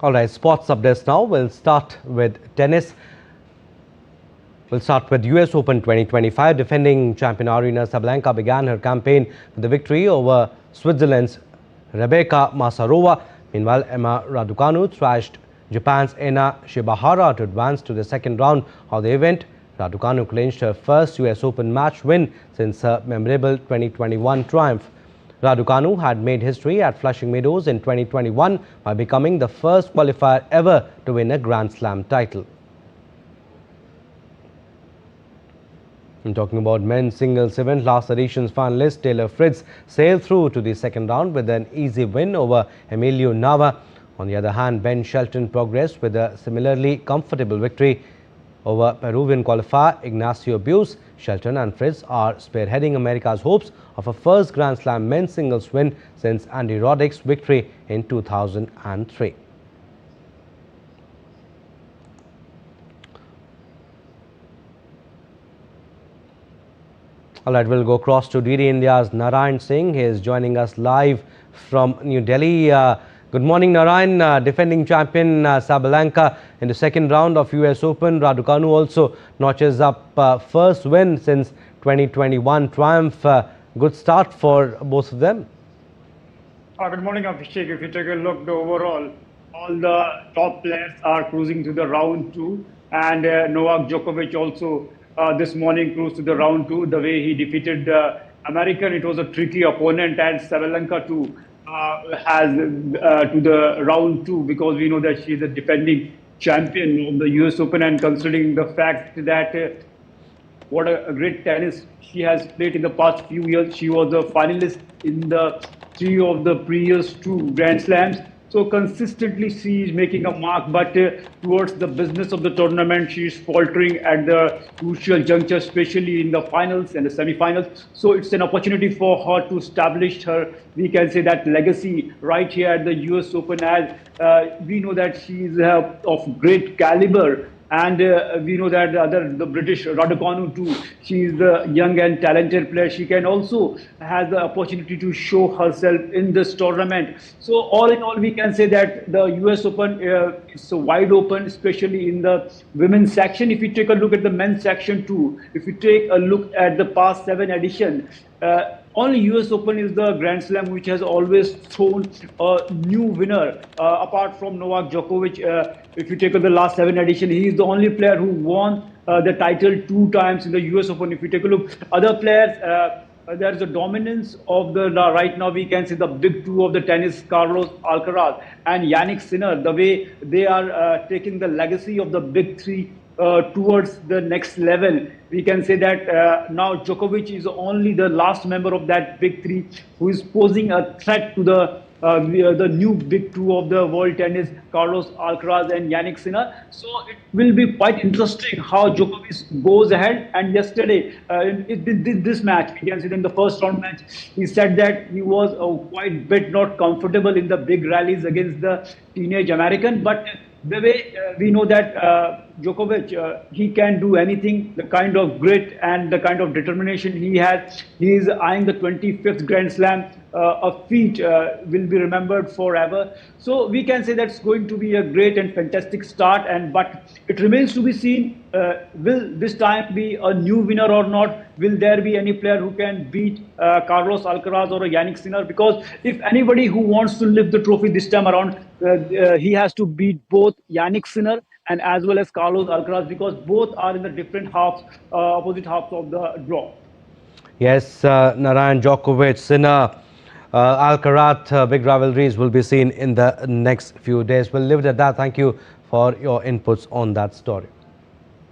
All right, sports updates now. We'll start with tennis. We'll start with US Open 2025. Defending champion Aryna Sabalenka began her campaign with the victory over Switzerland's Rebeka Masarova. Meanwhile, Emma Raducanu thrashed Japan's Aryna Sabalenka to advance to the second round of the event. Raducanu clinched her first US Open match win since her memorable 2021 triumph. Raducanu had made history at Flushing Meadows in 2021 by becoming the first qualifier ever to win a Grand Slam title. I'm talking about men's singles event. Last edition's finalist Taylor Fritz sailed through to the second round with an easy win over Emilio Nava. On the other hand, Ben Shelton progressed with a similarly comfortable victory over Peruvian qualifier Ignacio Buse. Shelton and Fritz are spearheading America's hopes of a first Grand Slam men's singles win since Andy Roddick's victory in 2003. All right, we'll go across to DD India's Narayan Singh. He is joining us live from New Delhi. Good morning, Narayan. Defending champion Sabalenka in the second round of US Open. Raducanu also notches up first win since 2021 triumph. Good start for both of them. Good morning, Abhishek. If you take a look, the overall, all the top players are cruising to the round two, and Novak Djokovic also this morning cruised to the round two. The way he defeated the American, it was a tricky opponent, and Sabalenka too has to the round two, because we know that she is a defending champion of the US Open, and considering the fact that what a great tennis she has played in the past few years. She was a finalist in the 3 of the previous 2 Grand Slams. So consistently she is making a mark, but towards the business of the tournament, she is faltering at the crucial juncture, especially in the finals and the semi-finals. So it's an opportunity for her to establish her, we can say, that legacy right here at the US Open, as we know that she is of great caliber. And we know that the British Raducanu too, she is a young and talented player. She can also has the opportunity to show herself in this tournament. So all in all, we can say that the US Open is wide open, especially in the women's section. If you take a look at the men's section too, if you take a look at the past 7 editions, only US Open is the Grand Slam which has always thrown a new winner, apart from Novak Djokovic. If you take the last 7 editions, he is the only player who won the title 2 times in the US Open. If you take a look, other players, there is a dominance of the right now we can see the big 2 of the tennis, Carlos Alcaraz and Yannick Sinner. The way they are taking the legacy of the big 3 towards the next level. We can say that now Djokovic is only the last member of that big 3 who is posing a threat to the new big 2 of the world tennis, Carlos Alcaraz and Yannick Sinner. So it will be quite interesting how Djokovic goes ahead. And yesterday, this match, we can see in the first round match, he said that he was quite bit not comfortable in the big rallies against the teenage American. But the way we know that Djokovic, he can do anything, the kind of grit and the kind of determination he has. He is eyeing the 25th Grand Slam, a feat will be remembered forever. So we can say that's going to be a great and fantastic start. But it remains to be seen, will this time be a new winner or not? Will there be any player who can beat Carlos Alcaraz or Yannick Sinner? Because if anybody who wants to lift the trophy this time around, he has to beat both Yannick Sinner and as well as Carlos Alcaraz, because both are in the different halves, opposite halves of the draw. Yes, Narayan, Djokovic, Sinner, Alcaraz, big rivalries will be seen in the next few days. We'll leave it at that. Thank you for your inputs on that story.